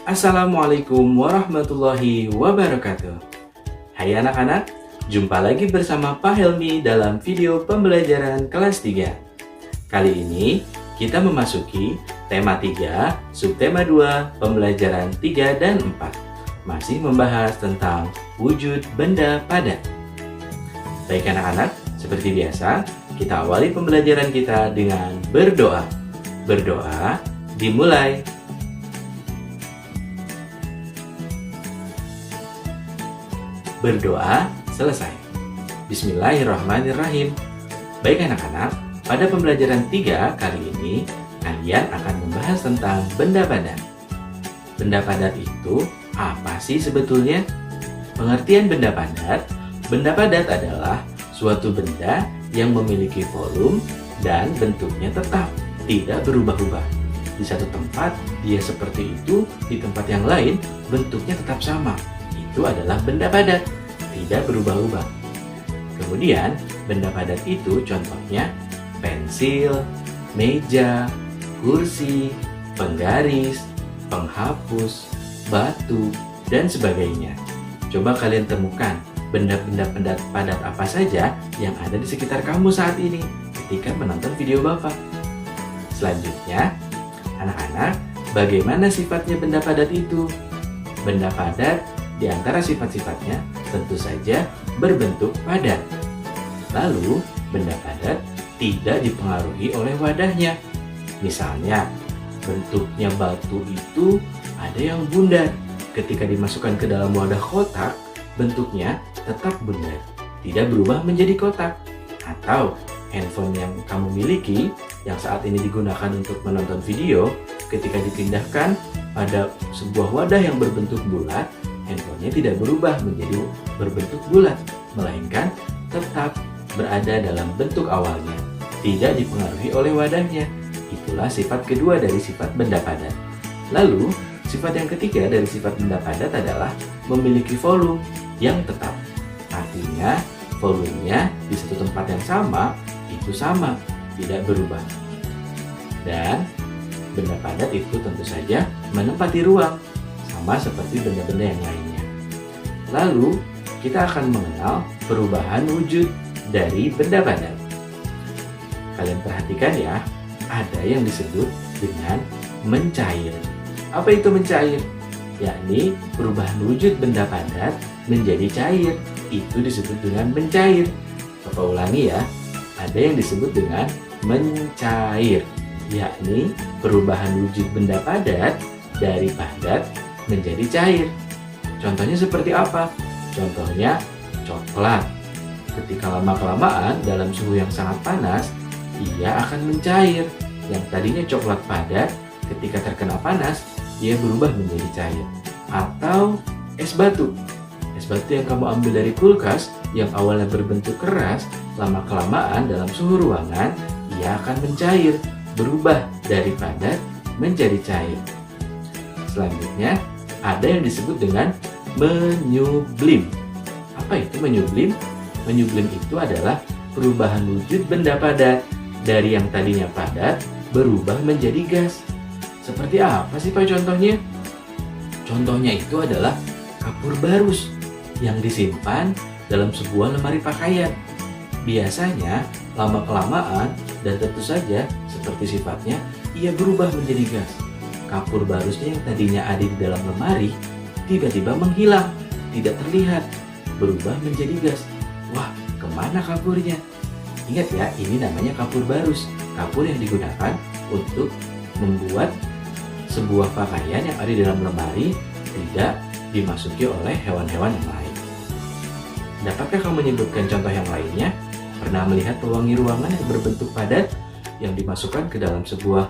Assalamualaikum warahmatullahi wabarakatuh. Hai anak-anak, jumpa lagi bersama Pak Helmi dalam video pembelajaran kelas 3. Kali ini kita memasuki tema 3, subtema 2, pembelajaran 3 dan 4. Masih membahas tentang wujud benda padat. Baik anak-anak, seperti biasa, kita awali pembelajaran kita dengan berdoa. Berdoa dimulai. Berdoa selesai. Bismillahirrahmanirrahim. Baik anak-anak, pada pembelajaran 3 kali ini kalian akan membahas tentang benda padat. Benda padat itu apa sih sebetulnya? Pengertian benda padat adalah suatu benda yang memiliki volume dan bentuknya tetap, tidak berubah-ubah. Di satu tempat dia seperti itu, di tempat yang lain bentuknya tetap sama. Itu adalah benda padat, tidak berubah-ubah. Kemudian, benda padat itu contohnya pensil, meja, kursi, penggaris, penghapus, batu, dan sebagainya. Coba kalian temukan benda-benda padat apa saja yang ada di sekitar kamu saat ini ketika menonton video Bapak. Selanjutnya, anak-anak, bagaimana sifatnya benda padat itu? Benda padat di antara sifat-sifatnya tentu saja berbentuk padat. Lalu, benda padat tidak dipengaruhi oleh wadahnya. Misalnya, bentuknya batu itu ada yang bundar. Ketika dimasukkan ke dalam wadah kotak, bentuknya tetap bundar, tidak berubah menjadi kotak. Atau handphone yang kamu miliki yang saat ini digunakan untuk menonton video, ketika dipindahkan pada sebuah wadah yang berbentuk bulat, handphonenya tidak berubah menjadi berbentuk bulat, melainkan tetap berada dalam bentuk awalnya, tidak dipengaruhi oleh wadahnya. Itulah sifat kedua dari sifat benda padat. Lalu, sifat yang ketiga dari sifat benda padat adalah memiliki volume yang tetap. Artinya, volumenya di satu tempat yang sama, itu sama, tidak berubah. Dan benda padat itu tentu saja menempati ruang, sama seperti benda-benda yang lainnya. Lalu, kita akan mengenal perubahan wujud dari benda padat. Kalian perhatikan ya, ada yang disebut dengan mencair. Apa itu mencair? Yakni perubahan wujud benda padat menjadi cair. Itu disebut dengan mencair. Bapak ulangi ya, ada yang disebut dengan mencair, yakni perubahan wujud benda padat dari padat menjadi cair. Contohnya seperti apa? Contohnya coklat. Ketika lama-kelamaan dalam suhu yang sangat panas, ia akan mencair. Yang tadinya coklat padat, ketika terkena panas, ia berubah menjadi cair. Atau es batu. Es batu yang kamu ambil dari kulkas yang awalnya berbentuk keras, lama-kelamaan dalam suhu ruangan, ia akan mencair, berubah dari padat menjadi cair. Selanjutnya, ada yang disebut dengan menyublim. Apa itu menyublim? Menyublim itu adalah perubahan wujud benda padat dari yang tadinya padat berubah menjadi gas. Seperti apa sih Pak contohnya? Contohnya itu adalah kapur barus yang disimpan dalam sebuah lemari pakaian. Biasanya lama-kelamaan dan tentu saja seperti sifatnya, ia berubah menjadi gas. Kapur barusnya yang tadinya ada di dalam lemari tiba-tiba menghilang, tidak terlihat, berubah menjadi gas. Wah, kemana kapurnya? Ingat ya, ini namanya kapur barus. Kapur yang digunakan untuk membuat sebuah pakaian yang ada di dalam lemari tidak dimasuki oleh hewan-hewan yang lain. Dapatkah kamu menyebutkan contoh yang lainnya? Pernah melihat pewangi ruangan yang berbentuk padat yang dimasukkan ke dalam sebuah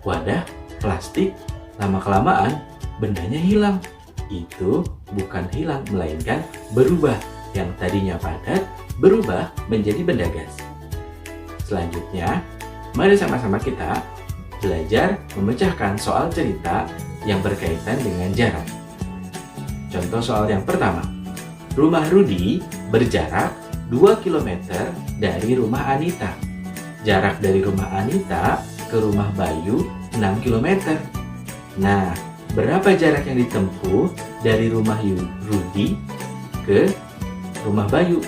wadah plastik, lama-kelamaan bendanya hilang. Itu bukan hilang, melainkan berubah. Yang tadinya padat berubah menjadi benda gas. Selanjutnya, mari sama-sama kita belajar memecahkan soal cerita yang berkaitan dengan jarak. Contoh soal yang pertama. Rumah Rudi berjarak 2 km dari rumah Anita. Jarak dari rumah Anita ke rumah Bayu 6 km. Nah, berapa jarak yang ditempuh dari rumah Rudi ke rumah Bayu?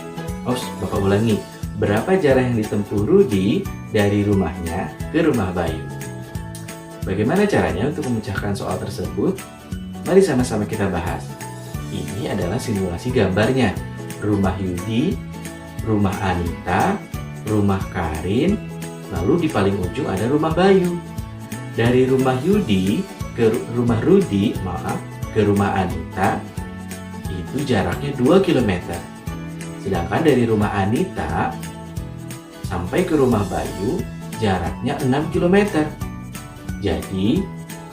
Oh, Bapak ulangi. Berapa jarak yang ditempuh Rudi dari rumahnya ke rumah Bayu? Bagaimana caranya untuk memecahkan soal tersebut? Mari sama-sama kita bahas. Ini adalah simulasi gambarnya. Rumah Yudi, rumah Anita, rumah Karin, lalu di paling ujung ada rumah Bayu. Dari rumah Yudi ke rumah Rudi, ke rumah Anita, itu jaraknya 2 km. Sedangkan dari rumah Anita sampai ke rumah Bayu, jaraknya 6 km. Jadi,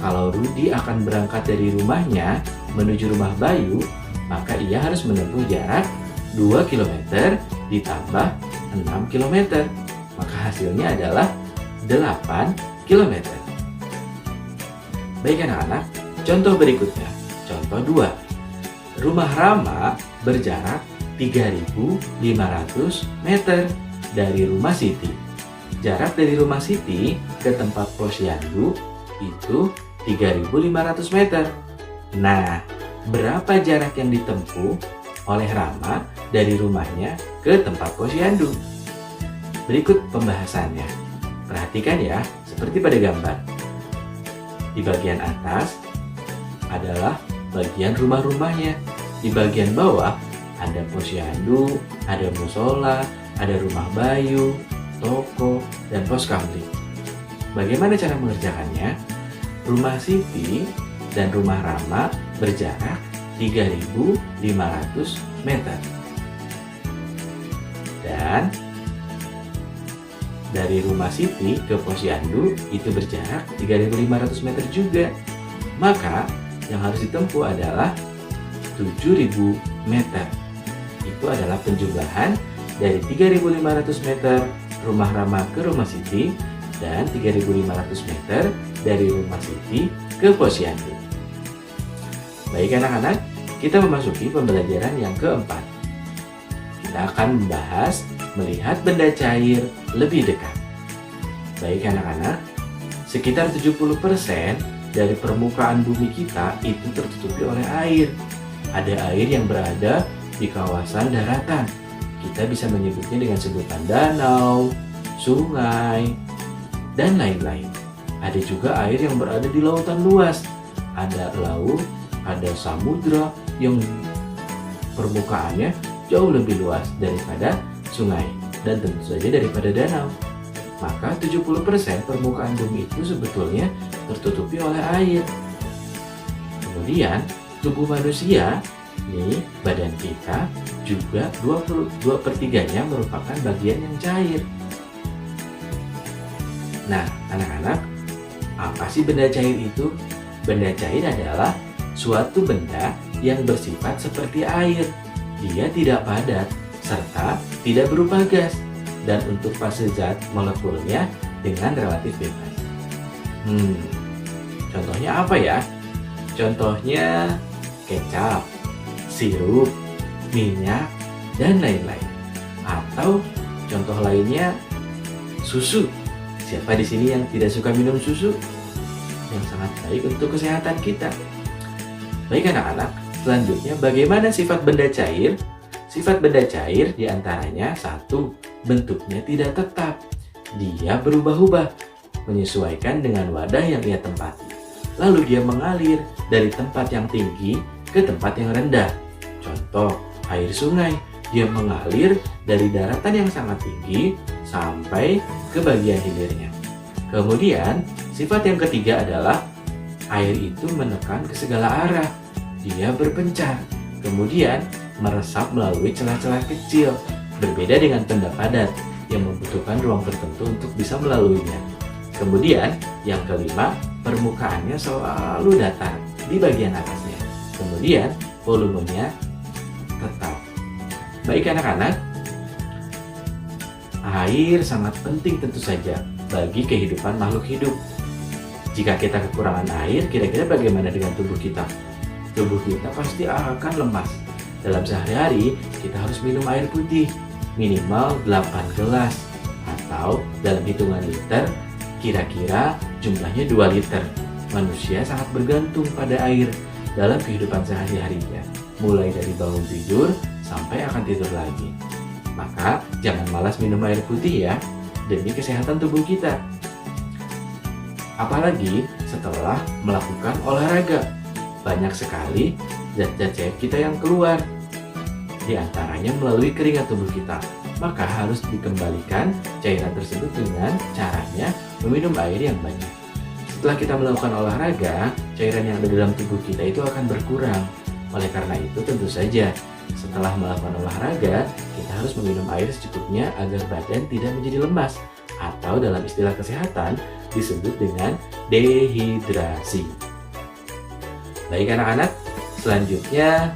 kalau Rudi akan berangkat dari rumahnya menuju rumah Bayu, maka ia harus menempuh jarak 2 km ditambah 6 km. Maka hasilnya adalah 8 km. Baik anak-anak, contoh berikutnya. Contoh 2. Rumah Rama berjarak 3.500 meter dari rumah Siti. Jarak dari rumah Siti ke tempat posyandu itu 3.500 meter. Nah, berapa jarak yang ditempuh oleh Rama dari rumahnya ke tempat posyandu? Berikut pembahasannya. Perhatikan ya, seperti pada gambar. Di bagian atas adalah bagian rumah-rumahnya. Di bagian bawah ada posyandu, ada musola, ada rumah Bayu, toko, dan pos kamling. Bagaimana cara mengerjakannya? Rumah Siti dan rumah Rama berjarak 3.500 meter. Dan dari rumah Siti ke posyandu itu berjarak 3.500 meter juga. Maka yang harus ditempuh adalah 7.000 meter. Itu adalah penjumlahan dari 3.500 meter rumah Rama ke rumah Siti dan 3.500 meter dari rumah Siti ke posyandu. Baik anak-anak, kita memasuki pembelajaran yang keempat. Kita akan membahas melihat benda cair lebih dekat. Baik anak-anak, sekitar 70% dari permukaan bumi kita itu tertutupi oleh air. Ada air yang berada di kawasan daratan. Kita bisa menyebutnya dengan sebutan danau, sungai, dan lain-lain. Ada juga air yang berada di lautan luas. Ada laut, ada samudra yang permukaannya jauh lebih luas daripada sungai dan tentu saja daripada danau. Maka 70% permukaan bumi itu sebetulnya tertutupi oleh air. Kemudian tubuh manusia, nih badan kita juga 2/3-nya merupakan bagian yang cair. Nah, anak-anak, apa sih benda cair itu? Benda cair adalah suatu benda yang bersifat seperti air. Dia tidak padat serta tidak berupa gas, dan untuk fase zat molekulnya dengan relatif bebas. Contohnya apa ya? Contohnya kecap, sirup, minyak, dan lain-lain. Atau contoh lainnya susu. Siapa di sini yang tidak suka minum susu? Yang sangat baik untuk kesehatan kita. Baik anak-anak, selanjutnya bagaimana sifat benda cair? Sifat benda cair diantaranya 1. Bentuknya tidak tetap. Dia berubah-ubah, menyesuaikan dengan wadah yang ia tempati. Lalu dia mengalir dari tempat yang tinggi ke tempat yang rendah. Contoh, air sungai. Dia mengalir dari daratan yang sangat tinggi sampai ke bagian hilirnya. Kemudian, sifat yang ketiga adalah air itu menekan ke segala arah. Dia berpencar, kemudian meresap melalui celah-celah kecil, berbeda dengan benda padat yang membutuhkan ruang tertentu untuk bisa melaluinya. Kemudian, yang kelima, permukaannya selalu datar di bagian atasnya. Kemudian, volumenya tetap. Baik anak-anak, air sangat penting tentu saja bagi kehidupan makhluk hidup. Jika kita kekurangan air, kira-kira bagaimana dengan tubuh kita? Tubuh kita pasti akan lemas. Dalam sehari-hari, kita harus minum air putih minimal 8 gelas, atau dalam hitungan liter, kira-kira jumlahnya 2 liter. manusia sangat bergantung pada air dalam kehidupan sehari-harinya, mulai dari bangun tidur sampai akan tidur lagi. Maka jangan malas minum air putih ya, demi kesehatan tubuh kita. Apalagi setelah melakukan olahraga, banyak sekali zat-zat cair kita yang keluar, di antaranya melalui keringat tubuh kita. Maka harus dikembalikan cairan tersebut dengan caranya meminum air yang banyak. Setelah kita melakukan olahraga, cairan yang ada dalam tubuh kita itu akan berkurang. Oleh karena itu tentu saja setelah melakukan olahraga, kita harus meminum air secukupnya agar badan tidak menjadi lemas, atau dalam istilah kesehatan disebut dengan dehidrasi. Baik anak-anak, selanjutnya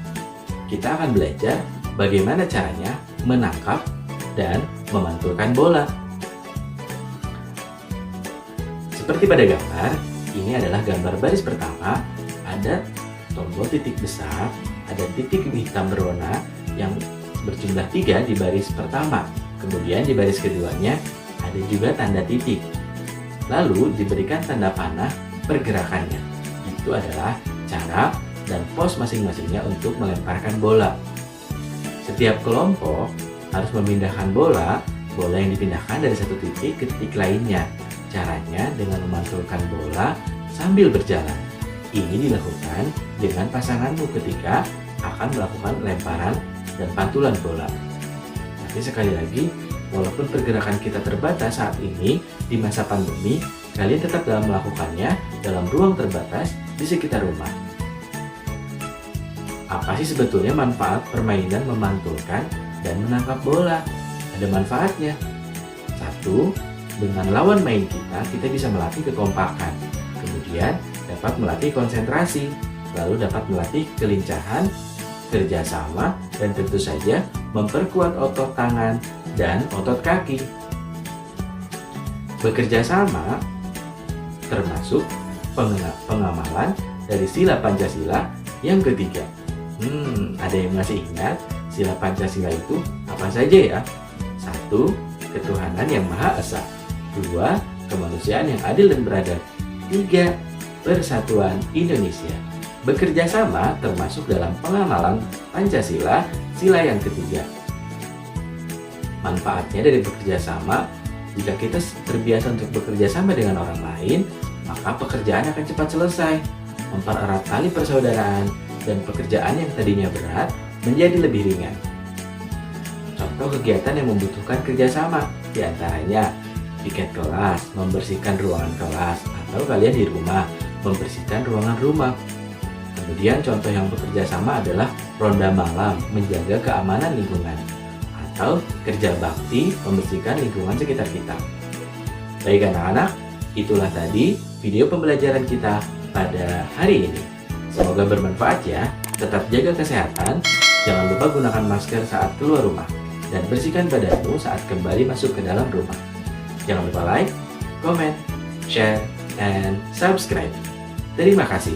kita akan belajar bagaimana caranya menangkap dan memantulkan bola. Seperti pada gambar, ini adalah gambar baris pertama, ada tombol titik besar, ada titik hitam berwarna yang berjumlah 3 di baris pertama. Kemudian di baris keduanya ada juga tanda titik. Lalu diberikan tanda panah pergerakannya. Itu adalah cara dan pos masing-masingnya untuk melemparkan bola. Setiap kelompok harus memindahkan bola yang dipindahkan dari satu titik ke titik lainnya. Caranya dengan memantulkan bola sambil berjalan. Ini dilakukan dengan pasanganmu ketika akan melakukan lemparan dan pantulan bola. Tapi sekali lagi, walaupun pergerakan kita terbatas saat ini di masa pandemi, kalian tetap dalam melakukannya dalam ruang terbatas di sekitar rumah. Apa sih sebetulnya manfaat permainan memantulkan dan menangkap bola? Ada manfaatnya. 1. Dengan lawan main kita bisa melatih kekompakan. Kemudian dapat melatih konsentrasi, lalu dapat melatih kelincahan, kerjasama, dan tentu saja memperkuat otot tangan dan otot kaki. Bekerja sama termasuk pengamalan dari sila Pancasila yang ketiga. Ada yang masih ingat sila Pancasila itu apa saja ya? 1. Ketuhanan yang Maha Esa. 2. Kemanusiaan yang adil dan beradab. 3. Persatuan Indonesia. Bekerja sama termasuk dalam pengamalan Pancasila sila yang ketiga. Manfaatnya dari bekerja sama, jika kita terbiasa untuk bekerja sama dengan orang lain, maka pekerjaan akan cepat selesai, mempererat tali persaudaraan, dan pekerjaan yang tadinya berat menjadi lebih ringan. Contoh kegiatan yang membutuhkan kerjasama, diantaranya piket kelas, membersihkan ruangan kelas, atau kalian di rumah membersihkan ruangan rumah. Kemudian contoh yang bekerja sama adalah ronda malam, menjaga keamanan lingkungan, atau kerja bakti, membersihkan lingkungan sekitar kita. Baik anak-anak, itulah tadi video pembelajaran kita pada hari ini. Semoga bermanfaat ya. Tetap jaga kesehatan, jangan lupa gunakan masker saat keluar rumah, dan bersihkan badanmu saat kembali masuk ke dalam rumah. Jangan lupa like, comment, share, and subscribe. Terima kasih.